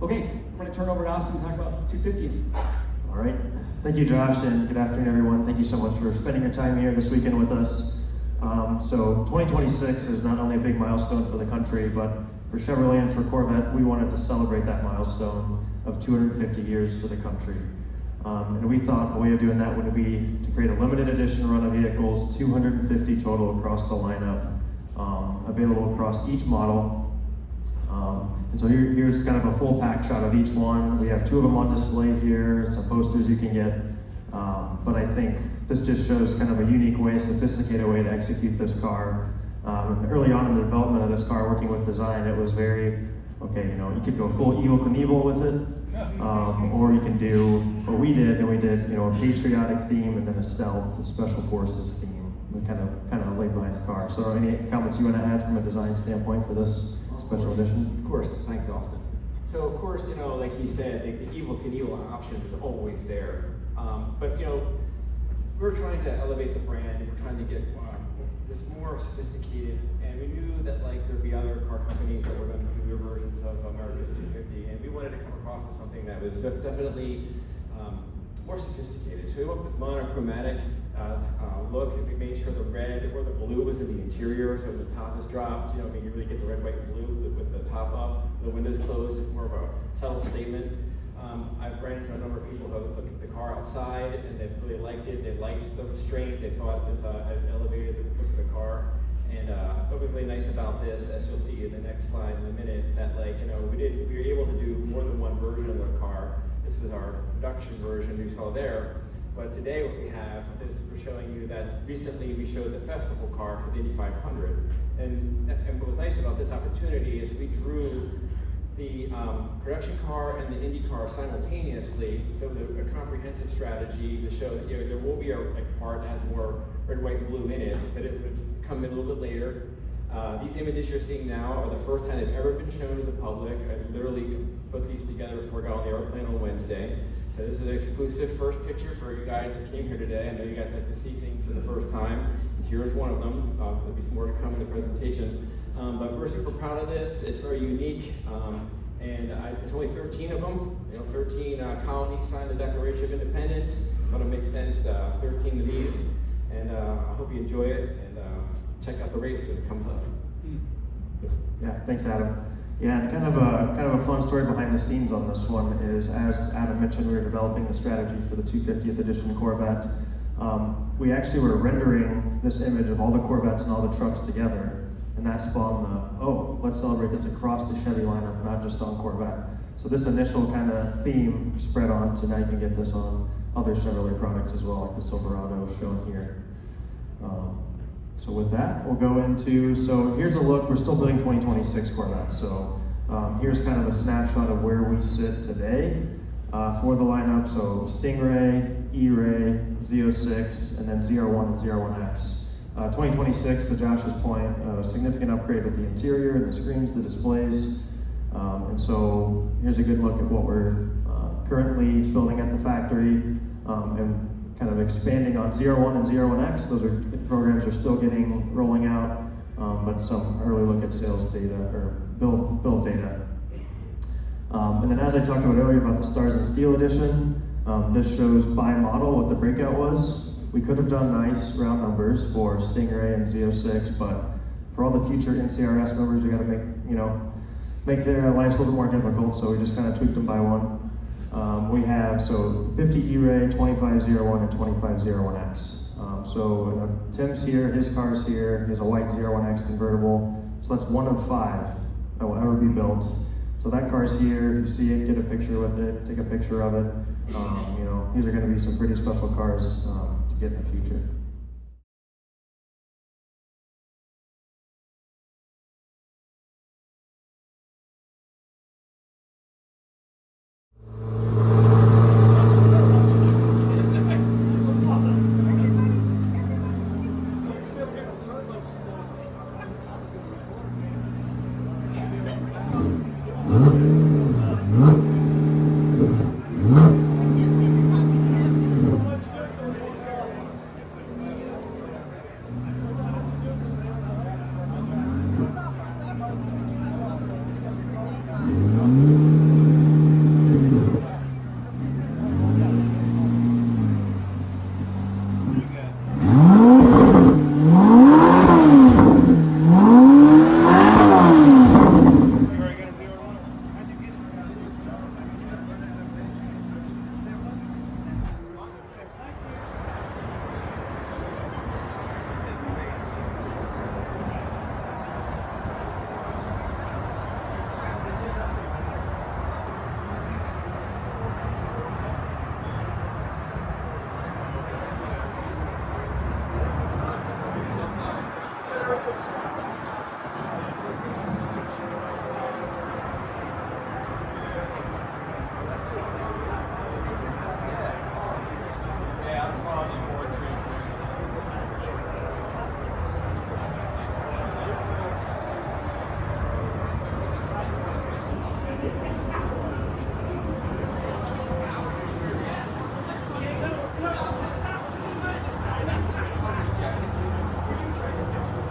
Okay, I'm going to turn over to Austin to talk about 250. All right. Thank you, Josh, and good afternoon, everyone. Thank you so much for spending your time here this weekend with us. So 2026 is not only a big milestone for the country, but for Chevrolet and for Corvette, we wanted to celebrate that milestone of 250 years for the country. And we thought a way of doing that would be to create a limited edition run of vehicles, 250 total across the lineup, available across each model. And so here's kind of a full pack shot of each one. We have two of them on display here, some posters you can get. But I think this just shows kind of a unique way, a sophisticated way to execute this car. Early on in the development of this car, working with design, it was very, okay, you could go full Evel Knievel with it, or you can do what we did, and we did, a patriotic theme and then a stealth, a special forces theme. We kind of laid behind the car. So any comments you want to add from a design standpoint for this special edition? Of course, thanks, Austin. So of course, like he said, the Evel Knievel option is always there. But we're trying to elevate the brand, and we're trying to get just more sophisticated. And we knew that there'd be other car companies that were going to do their versions of America's 250, and we wanted to come across with something that was definitely more sophisticated. So we went with this monochromatic look, and we made sure the red or the blue was in the interior, so the top is dropped. You really get the red, white, and blue with the top up, the windows closed. It's more of a subtle statement. I've ran into a number of people who have looked at the car outside, and they really liked it. They liked the restraint. They thought it was elevated the look of the car. And what was really nice about this, as you'll see in the next slide in a minute, that we were able to do more than one version of the car. This was our production version you saw there. But today what we have is we're showing you that recently we showed the festival car for the Indy 500. And what was nice about this opportunity is we drew the production car and the Indy car simultaneously, so a comprehensive strategy to show that there will be a part that has more red, white, and blue in it, but it would come in a little bit later. These images you're seeing now are the first time they've ever been shown to the public. I literally put these together before I got on the airplane on Wednesday. So this is an exclusive first picture for you guys that came here today. I know you got to see things for the first time. Here's one of them. There'll be some more to come in the presentation. But we're super proud of this. It's very unique. And it's only 13 of them. 13 colonies signed the Declaration of Independence. Thought it makes sense to have 13 of these. And I hope you enjoy it, and check out the race when it comes up. Yeah, thanks, Adam. Yeah, and kind of a fun story behind the scenes on this one is, as Adam mentioned, we were developing the strategy for the 250th edition Corvette. We actually were rendering this image of all the Corvettes and all the trucks together, and that spawned let's celebrate this across the Chevy lineup, not just on Corvette. So this initial kind of theme spread on to now you can get this on other Chevrolet products as well, like the Silverado shown here. So with that, we'll go into, so here's a look, we're still building 2026 Corvettes. So here's kind of a snapshot of where we sit today for the lineup. So Stingray, eRay, Z06, and then ZR1 and ZR1X. 2026, to Josh's point, a significant upgrade with the interior, the screens, the displays. And so here's a good look at what we're currently building at the factory, and kind of expanding on ZR1 and ZR1X. Those programs are still rolling out, but some early look at sales data or build data. And then, as I talked about earlier about the Stars and Steel edition, this shows by model what the breakout was. We could have done nice round numbers for Stingray and Z06, but for all the future NCRS members, we got to make their lives a little bit more difficult. So we just kind of tweaked them by one. We have 50 eRay, 25 ZR1, and 25 ZR1X. So Tim's here, his car's here. He has a white ZR1X convertible. So that's one of 5 that will ever be built. So that car's here. If you see it, get a picture with it, take a picture of it. These are going to be some pretty special cars to get in the future. architecture